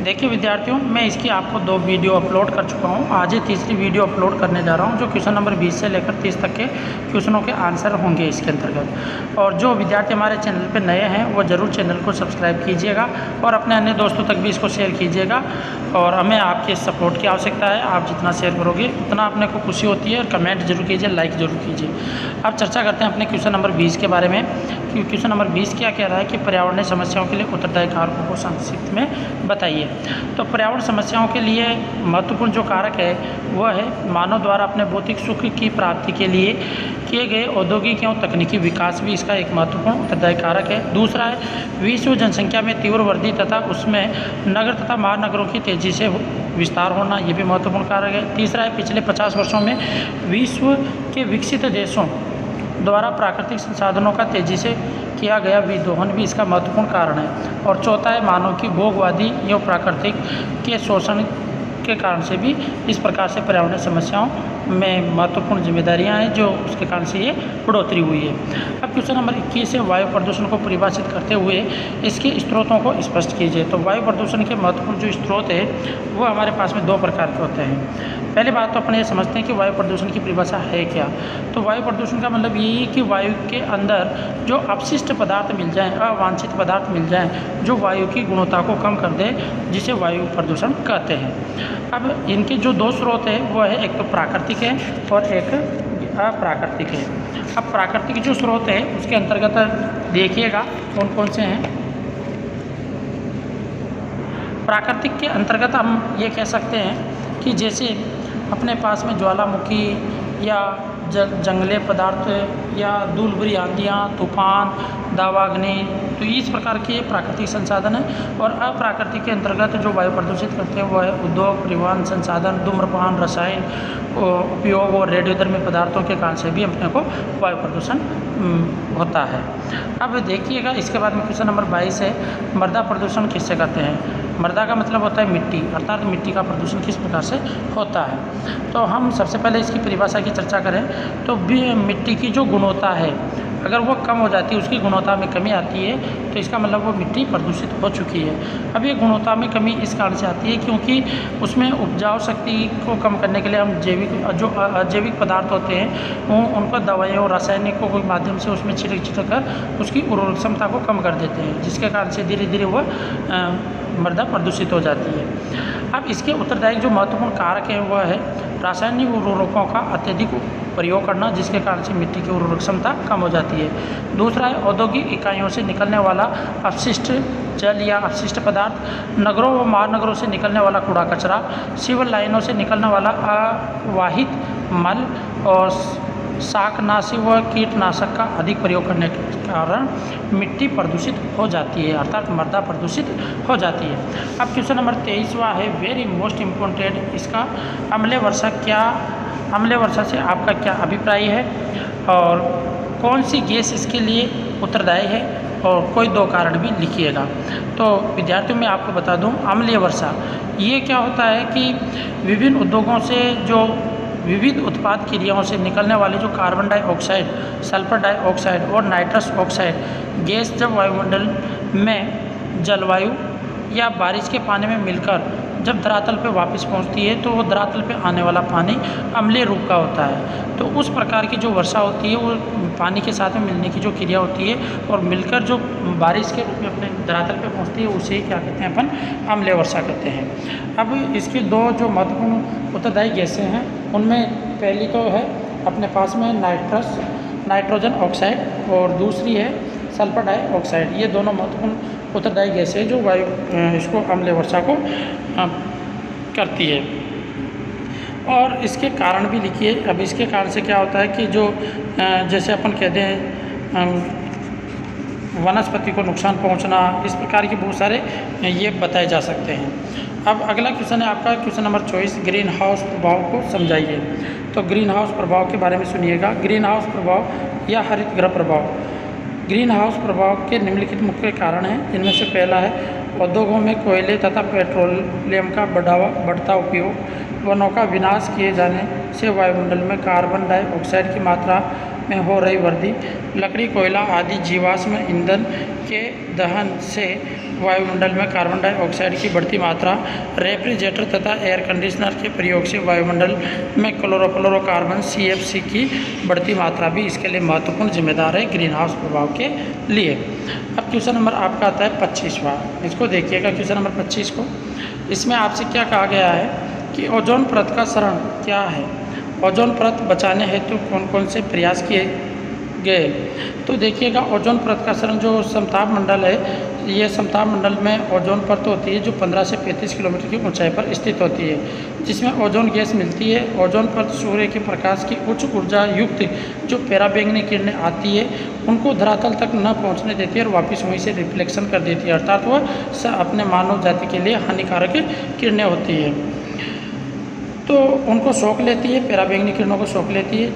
देखिए विद्यार्थियों, मैं इसकी आपको 2 वीडियो अपलोड कर चुका हूँ। आज ये तीसरी वीडियो अपलोड करने जा रहा हूँ, जो क्वेश्चन नंबर 20 से लेकर 30 तक के क्वेश्चनों के आंसर होंगे इसके अंतर्गत। और जो विद्यार्थी हमारे चैनल पर नए हैं वो ज़रूर चैनल को सब्सक्राइब कीजिएगा और अपने अन्य दोस्तों तक भी इसको शेयर कीजिएगा। और हमें आपके सपोर्ट की आवश्यकता है। आप जितना शेयर करोगे उतना अपने को खुशी होती है। और कमेंट जरूर कीजिए, लाइक ज़रूर कीजिए। अब चर्चा करते हैं अपने क्वेश्चन नंबर 20 के बारे में कि क्वेश्चन नंबर 20 क्या कह रहा है कि पर्यावरणीय समस्याओं के लिए उत्तरदायी कारकों को संक्षिप्त में बताइए। तो पर्यावरण समस्याओं के लिए महत्वपूर्ण जो कारक है वह है मानव द्वारा अपने भौतिक सुख की प्राप्ति के लिए किए गए औद्योगिक एवं तकनीकी विकास भी इसका एक महत्वपूर्ण उत्तरदायी कारक है। दूसरा है विश्व जनसंख्या में तीव्र वृद्धि तथा उसमें नगर तथा महानगरों की तेज़ी से विस्तार होना, ये भी महत्वपूर्ण कारक है। तीसरा है पिछले 50 वर्षों में विश्व के विकसित देशों द्वारा प्राकृतिक संसाधनों का तेज़ी से किया गया विदोहन भी इसका महत्वपूर्ण कारण है। और चौथा है मानव की भोगवादी एवं प्राकृतिक के शोषण के कारण से भी इस प्रकार से पर्यावरणीय समस्याओं में महत्वपूर्ण जिम्मेदारियां हैं, जो उसके कारण से ये बढ़ोतरी हुई है। अब क्वेश्चन नंबर 21 है वायु प्रदूषण को परिभाषित करते हुए इसके स्रोतों को स्पष्ट कीजिए। तो वायु प्रदूषण के महत्वपूर्ण जो स्रोत है वो हमारे पास में 2 प्रकार के होते हैं। पहले बात तो अपने ये समझते हैं कि वायु प्रदूषण की परिभाषा है क्या। तो वायु प्रदूषण का मतलब यही है कि वायु के अंदर जो अपशिष्ट पदार्थ मिल जाएँ, अवांछित पदार्थ मिल जाएँ, जो वायु की गुणवत्ता को कम कर दे, जिसे वायु प्रदूषण कहते हैं। अब इनके जो 2 स्रोत है वो है एक तो प्राकृतिक है और एक अप्राकृतिक है। अब प्राकृतिक जो स्रोत है उसके अंतर्गत देखिएगा कौन कौन से हैं। प्राकृतिक के अंतर्गत हम ये कह सकते हैं कि जैसे अपने पास में ज्वालामुखी या जंगली पदार्थ या धूल भरी आंधियाँ, तूफान, दावाग्नि, तो इस प्रकार के प्राकृतिक संसाधन है। और अप्राकृतिक के अंतर्गत जो वायु प्रदूषित करते हैं वो है उद्योग, परिवहन संसाधन, धूम्रपान, रसायन उपयोग और रेडियोधर्मी पदार्थों के कारण से भी अपने को वायु प्रदूषण होता है। अब देखिएगा इसके बाद में क्वेश्चन नंबर 22 है मृदा प्रदूषण किससे कहते हैं। मृदा का मतलब होता है मिट्टी, अर्थात मिट्टी का प्रदूषण किस प्रकार से होता है। तो हम सबसे पहले इसकी परिभाषा की चर्चा करें तो भी मिट्टी की जो गुणवत्ता है अगर वो कम हो जाती है, उसकी गुणवत्ता में कमी आती है, तो इसका मतलब वो मिट्टी प्रदूषित हो चुकी है। अब ये गुणवत्ता में कमी इस कारण से आती है क्योंकि उसमें उपजाऊ शक्ति को कम करने के लिए हम अजैविक पदार्थ होते हैं उनको दवाइयों, रासायनिकों के माध्यम से उसमें छिड़क कर उसकी उर्वरक क्षमता को कम कर देते हैं, जिसके कारण से धीरे धीरे वह मृदा प्रदूषित हो जाती है। अब इसके उत्तरदायी जो महत्वपूर्ण कारक है वह है रासायनिक उर्वरकों का अत्यधिक प्रयोग करना, जिसके कारण से मिट्टी की उर्वरक क्षमता कम हो जाती है। दूसरा है औद्योगिक इकाइयों से निकलने वाला अपशिष्ट जल या अपशिष्ट पदार्थ, नगरों व महानगरों से निकलने वाला कूड़ा कचरा, सिविल लाइनों से निकलने वाला अवाहित मल और शाकनाशी व कीटनाशक का अधिक प्रयोग करने के कारण मिट्टी प्रदूषित हो जाती है, अर्थात मृदा प्रदूषित हो जाती है। अब क्वेश्चन नंबर 23वां है वेरी मोस्ट इम्पोर्टेंट, इसका अम्लीय वर्षा से आपका क्या अभिप्राय है और कौन सी गैस इसके लिए उत्तरदायी है, और कोई 2 कारण भी लिखिएगा। तो विद्यार्थियों मैं आपको बता दूं अम्लीय वर्षा ये क्या होता है कि विभिन्न उद्योगों से जो विविध उत्पाद क्रियाओं से निकलने वाले जो कार्बन डाइऑक्साइड, सल्फर डाइऑक्साइड और नाइट्रस ऑक्साइड गैस जब वायुमंडल में जलवायु या बारिश के पानी में मिलकर जब धरातल पे वापस पहुंचती है तो वो धरातल पे आने वाला पानी अम्लीय रूप का होता है। तो उस प्रकार की जो वर्षा होती है वो पानी के साथ में मिलने की जो क्रिया होती है और मिलकर जो बारिश के रूप में अपने धरातल पे पहुंचती है उसे क्या कहते हैं अपन अम्लीय वर्षा कहते हैं। अब इसकी 2 जो महत्वपूर्ण उत्तरदायी गैसें हैं उनमें पहली तो है अपने पास में नाइट्रोजन ऑक्साइड और दूसरी है सल्फर डाइऑक्साइड। ये दोनों महत्वपूर्ण उत्तरदायी गैसें हैं जो वायु इसको अम्लीय वर्षा को करती है। और इसके कारण भी लिखिए। अब इसके कारण से क्या होता है कि जो जैसे अपन कहते हैं वनस्पति को नुकसान पहुंचना, इस प्रकार के बहुत सारे ये बताए जा सकते हैं। अब अगला क्वेश्चन है आपका क्वेश्चन नंबर 24 ग्रीन हाउस प्रभाव को समझाइए। तो ग्रीन हाउस प्रभाव के बारे में सुनिएगा। ग्रीन हाउस प्रभाव या हरित गृह प्रभाव। ग्रीन हाउस प्रभाव के निम्नलिखित मुख्य कारण हैं, जिनमें से पहला है उद्योगों में कोयले तथा पेट्रोलियम का बढ़ता उपयोग, वनों का विनाश किए जाने से वायुमंडल में कार्बन डाइऑक्साइड की मात्रा में हो रही वृद्धि, लकड़ी, कोयला आदि जीवाश्म ईंधन के दहन से वायुमंडल में कार्बन डाइऑक्साइड की बढ़ती मात्रा, रेफ्रिजरेटर तथा एयर कंडीशनर के प्रयोग से वायुमंडल में क्लोरोफ्लोरोकार्बन CFC की बढ़ती मात्रा भी इसके लिए महत्वपूर्ण जिम्मेदार है ग्रीन हाउस प्रभाव के लिए। अब क्वेश्चन नंबर आपका आता है 25वां। इसको देखिएगा क्वेश्चन नंबर 25 को। इसमें आपसे क्या कहा गया है कि ओजोन परत का क्षरण क्या है, ओजोन परत बचाने हेतु कौन कौन से प्रयास किए गए। तो देखिएगा ओजोन परत का क्षरण जो समताप मंडल है, ये समताप मंडल में ओजोन परत होती है जो 15 से 35 किलोमीटर की ऊंचाई पर स्थित होती है, जिसमें ओजोन गैस मिलती है। ओजोन परत सूर्य के प्रकाश की उच्च ऊर्जा युक्त जो पराबैंगनी किरणें आती है उनको धरातल तक न पहुंचने देती है और वापस वहीं से रिफ्लेक्शन कर देती है, अर्थात वह अपने मानव जाति के लिए हानिकारक किरणें होती है, तो उनको सोख लेती है, पराबैंगनी किरणों को सोख लेती है।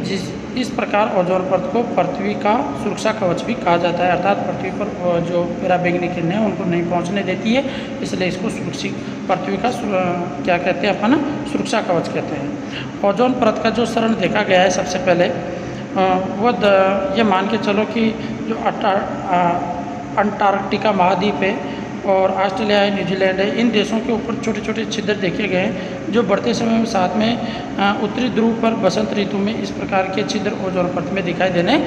इस प्रकार ओजोन परत को पृथ्वी का सुरक्षा कवच भी कहा जाता है, अर्थात पृथ्वी पर जो पराबैंगनी किरणें हैं उनको नहीं पहुंचने देती है, इसलिए इसको सुरक्षित पृथ्वी का क्या कहते हैं अपन, सुरक्षा कवच कहते हैं। ओजोन परत का जो क्षरण देखा गया है सबसे पहले ये मान के चलो कि जो अंटार्कटिका महाद्वीप है और ऑस्ट्रेलिया है, न्यूजीलैंड है, इन देशों के ऊपर छोटे छोटे छिद्र देखे गए हैं जो बढ़ते समय में साथ में उत्तरी ध्रुव पर बसंत ऋतु में इस प्रकार के छिद्र ओजोन परत में दिखाई देने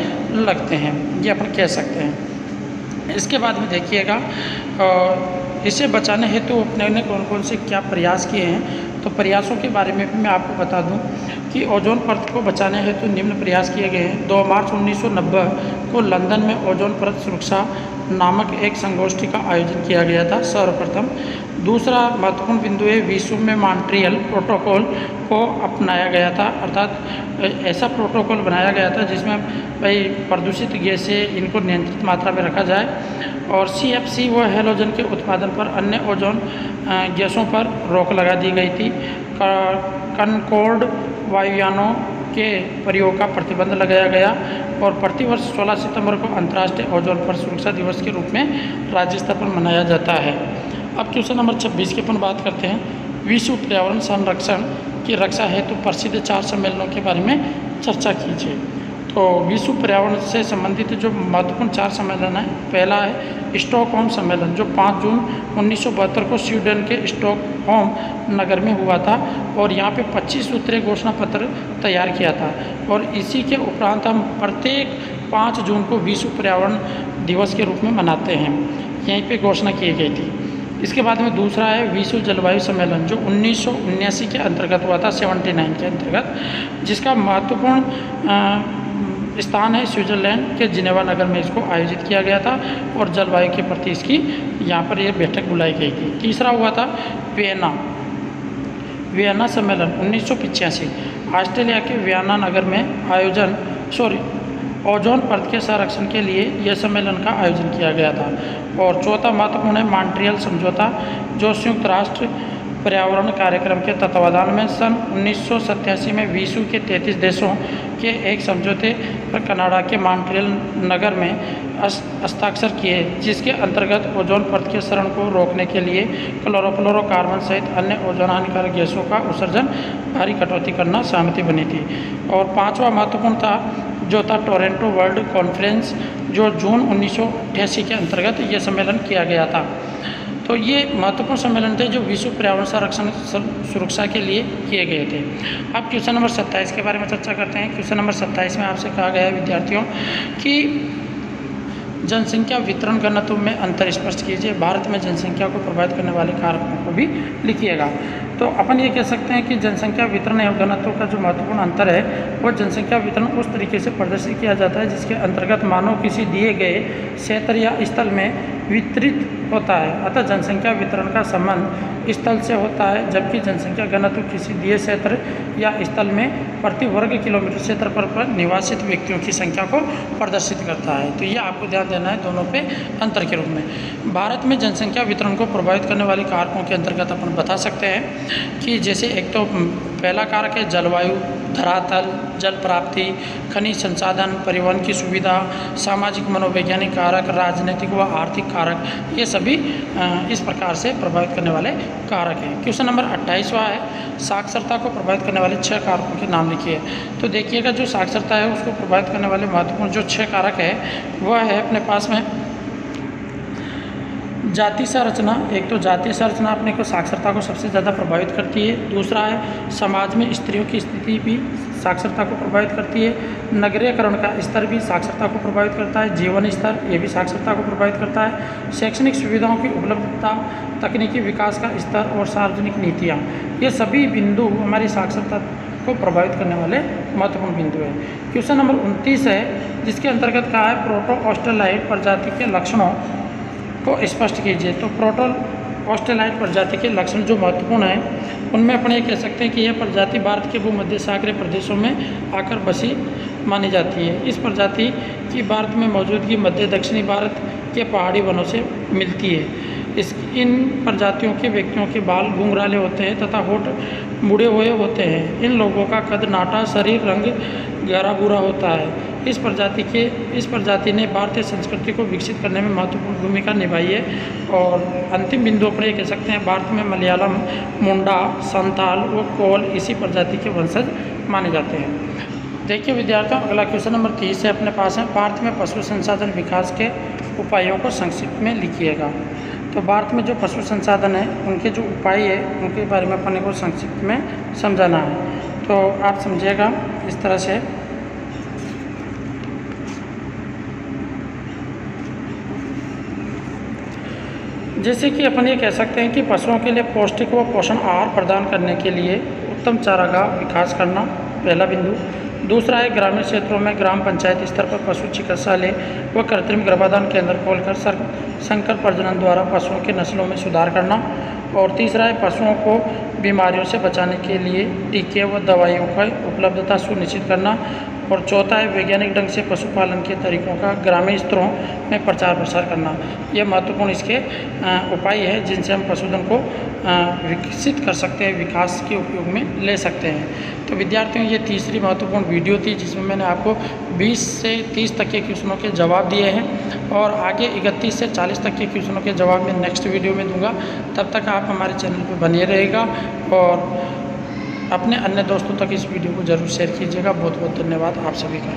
लगते हैं, ये अपन कह सकते हैं। इसके बाद में देखिएगा इसे बचाने हेतु अपने ने कौन कौन से क्या प्रयास किए हैं। तो प्रयासों के बारे में भी मैं आपको बता दूं कि ओजोन परत को बचाने हेतु निम्न प्रयास किए गए हैं। 2 मार्च 1990 को लंदन में ओजोन परत सुरक्षा नामक एक संगोष्ठी का आयोजन किया गया था सर्वप्रथम। दूसरा महत्वपूर्ण बिंदु है विश्व में मॉन्ट्रियल प्रोटोकॉल को अपनाया गया था, अर्थात ऐसा प्रोटोकॉल बनाया गया था जिसमें भाई प्रदूषित गैसें इनको नियंत्रित मात्रा में रखा जाए और CFC व हैलोजन के उत्पादन पर अन्य ओजोन गैसों पर रोक लगा दी गई थी। कनकॉर्ड वायुयानों के प्रयोग का प्रतिबंध लगाया गया और प्रतिवर्ष 16 सितंबर को अंतर्राष्ट्रीय ओजोन परत सुरक्षा दिवस के रूप में राज्य स्तर पर मनाया जाता है। अब क्वेश्चन नंबर 26 की अपन बात करते हैं। विश्व पर्यावरण संरक्षण की रक्षा हेतु प्रसिद्ध 4 सम्मेलनों के बारे में चर्चा कीजिए। तो विश्व पर्यावरण से संबंधित जो महत्वपूर्ण 4 सम्मेलन है, पहला है स्टॉकहोम सम्मेलन जो 5 जून 1972 को स्वीडन के स्टॉकहोम नगर में हुआ था और यहाँ पे 25 सूत्रीय घोषणा पत्र तैयार किया था और इसी के उपरांत हम प्रत्येक 5 जून को विश्व पर्यावरण दिवस के रूप में मनाते हैं, यहीं पे घोषणा की गई थी। इसके बाद में दूसरा है विश्व जलवायु सम्मेलन जो 1979 के अंतर्गत हुआ था, 79 के अंतर्गत, जिसका महत्वपूर्ण स्थान है स्विट्ज़रलैंड के जिनेवा नगर में इसको आयोजित किया गया था और जलवायु के प्रति इसकी यहाँ पर यह बैठक बुलाई गई थी। तीसरा हुआ था वियना सम्मेलन 1985, ऑस्ट्रेलिया के वियना नगर में ओजोन परत के संरक्षण के लिए यह सम्मेलन का आयोजन किया गया था। और चौथा महत्वपूर्ण है मॉन्ट्रियल समझौता जो संयुक्त राष्ट्र पर्यावरण कार्यक्रम के तत्वावधान में सन 1987 में विश्व के 33 देशों के एक समझौते पर कनाडा के मॉन्ट्रियल नगर में हस्ताक्षर किए, जिसके अंतर्गत ओजोन परत के क्षरण को रोकने के लिए क्लोरोफ्लोरोकार्बन सहित अन्य ओजोन हानिकारक गैसों का उत्सर्जन भारी कटौती करना सहमति बनी थी। और 5वां महत्वपूर्ण था जो था टोरंटो वर्ल्ड कॉन्फ्रेंस जो जून 1988 के अंतर्गत ये सम्मेलन किया गया था। तो ये महत्वपूर्ण सम्मेलन थे जो विश्व पर्यावरण संरक्षण सुरक्षा के लिए किए गए थे। अब क्वेश्चन नंबर 27 के बारे में चर्चा करते हैं। क्वेश्चन नंबर 27 में आपसे कहा गया है विद्यार्थियों कि जनसंख्या वितरण घनत्व में अंतर स्पष्ट कीजिए। भारत में जनसंख्या को प्रभावित करने वाले कारकों को भी लिखिएगा। तो अपन ये कह सकते हैं कि जनसंख्या वितरण एवं घनत्व का जो महत्वपूर्ण अंतर है वो जनसंख्या वितरण उस तरीके से प्रदर्शित किया जाता है जिसके अंतर्गत मानव किसी दिए गए क्षेत्र या स्थल में वितरित होता है, अतः जनसंख्या वितरण का संबंध स्थल से होता है, जबकि जनसंख्या घनत्व किसी दिए क्षेत्र या स्थल में प्रति वर्ग किलोमीटर क्षेत्रफल पर निवासित व्यक्तियों की संख्या को प्रदर्शित करता है। तो ये आपको ध्यान देना है दोनों पे अंतर के रूप में। भारत में जनसंख्या वितरण को प्रभावित करने वाले कारकों के अंतर्गत अपन बता सकते हैं कि जैसे एक तो पहला कारक है जलवायु, धरातल, जल प्राप्ति, खनिज संसाधन, परिवहन की सुविधा, सामाजिक मनोवैज्ञानिक कारक, राजनीतिक व आर्थिक कारक, ये सभी इस प्रकार से प्रभावित करने वाले कारक हैं। क्वेश्चन नंबर 28वां है साक्षरता को प्रभावित करने वाले 6 कारकों के नाम लिखिए। तो देखिएगा जो साक्षरता है उसको प्रभावित करने वाले महत्वपूर्ण जो 6 कारक है वह है अपने पास में जाति संरचना, एक तो जातीय संरचना अपने को साक्षरता को सबसे ज़्यादा प्रभावित करती है। दूसरा है समाज में स्त्रियों की स्थिति भी साक्षरता को प्रभावित करती है। नगरीकरण का स्तर भी साक्षरता को प्रभावित करता है। जीवन स्तर ये भी साक्षरता को प्रभावित करता है। शैक्षणिक सुविधाओं की उपलब्धता, तकनीकी विकास का स्तर और सार्वजनिक नीतियाँ, ये सभी बिंदु हमारी साक्षरता को प्रभावित करने वाले महत्वपूर्ण बिंदु है। क्वेश्चन नंबर 29 है, जिसके अंतर्गत कहा है प्रोटो ऑस्ट्रेलाइड प्रजाति के लक्षणों को स्पष्ट कीजिए। तो प्रोटो ऑस्ट्रेलाइड प्रजाति के लक्षण जो महत्वपूर्ण हैं उनमें अपने ये कह सकते हैं कि यह प्रजाति भारत के भूमध्य सागरीय प्रदेशों में आकर बसी मानी जाती है। इस प्रजाति की भारत में मौजूदगी मध्य दक्षिणी भारत के पहाड़ी वनों से मिलती है। इन प्रजातियों के व्यक्तियों के बाल घुंघराले होते हैं तथा होठ मुड़े हुए होते हैं। इन लोगों का कद नाटा, शरीर रंग गहरा भूरा होता है। इस प्रजाति ने भारतीय संस्कृति को विकसित करने में महत्वपूर्ण भूमिका निभाई है। और अंतिम बिंदु पर ये कह सकते हैं भारत में मलयालम, मुंडा, संथाल व कोल इसी प्रजाति के वंशज माने जाते हैं। देखिए विद्यार्थियों, अगला क्वेश्चन नंबर 30 है अपने पास है, भारत में पशु संसाधन विकास के उपायों को संक्षिप्त में लिखिएगा। तो भारत में जो पशु संसाधन है उनके जो उपाय है उनके बारे में अपने को संक्षिप्त में समझाना है। तो आप समझिएगा इस तरह से। जैसे कि अपन ये कह सकते हैं कि पशुओं के लिए पौष्टिक व पोषण आहार प्रदान करने के लिए उत्तम चारागाह विकास करना पहला बिंदु। दूसरा है ग्रामीण क्षेत्रों में ग्राम पंचायत स्तर पर पशु चिकित्सालय व कृत्रिम गर्भाधान केंद्र खोलकर संकर प्रजनन द्वारा पशुओं के नस्लों में सुधार करना। और तीसरा है पशुओं को बीमारियों से बचाने के लिए टीके व दवाइयों की उपलब्धता सुनिश्चित करना। और चौथा है वैज्ञानिक ढंग से पशुपालन के तरीकों का ग्रामीण स्तरों में प्रचार प्रसार करना। ये महत्वपूर्ण इसके उपाय है जिनसे हम पशुधन को विकसित कर सकते हैं, विकास के उपयोग में ले सकते हैं। तो विद्यार्थियों, ये तीसरी महत्वपूर्ण वीडियो थी जिसमें मैंने आपको 20 से 30 तक के क्वेश्चनों के जवाब दिए हैं और आगे 31 से 40 तक के क्वेश्चनों के जवाब मैं नेक्स्ट वीडियो में दूंगा। तब तक आप हमारे चैनल पर बने रहेगा और अपने अन्य दोस्तों तक इस वीडियो को ज़रूर शेयर कीजिएगा। बहुत बहुत धन्यवाद आप सभी का।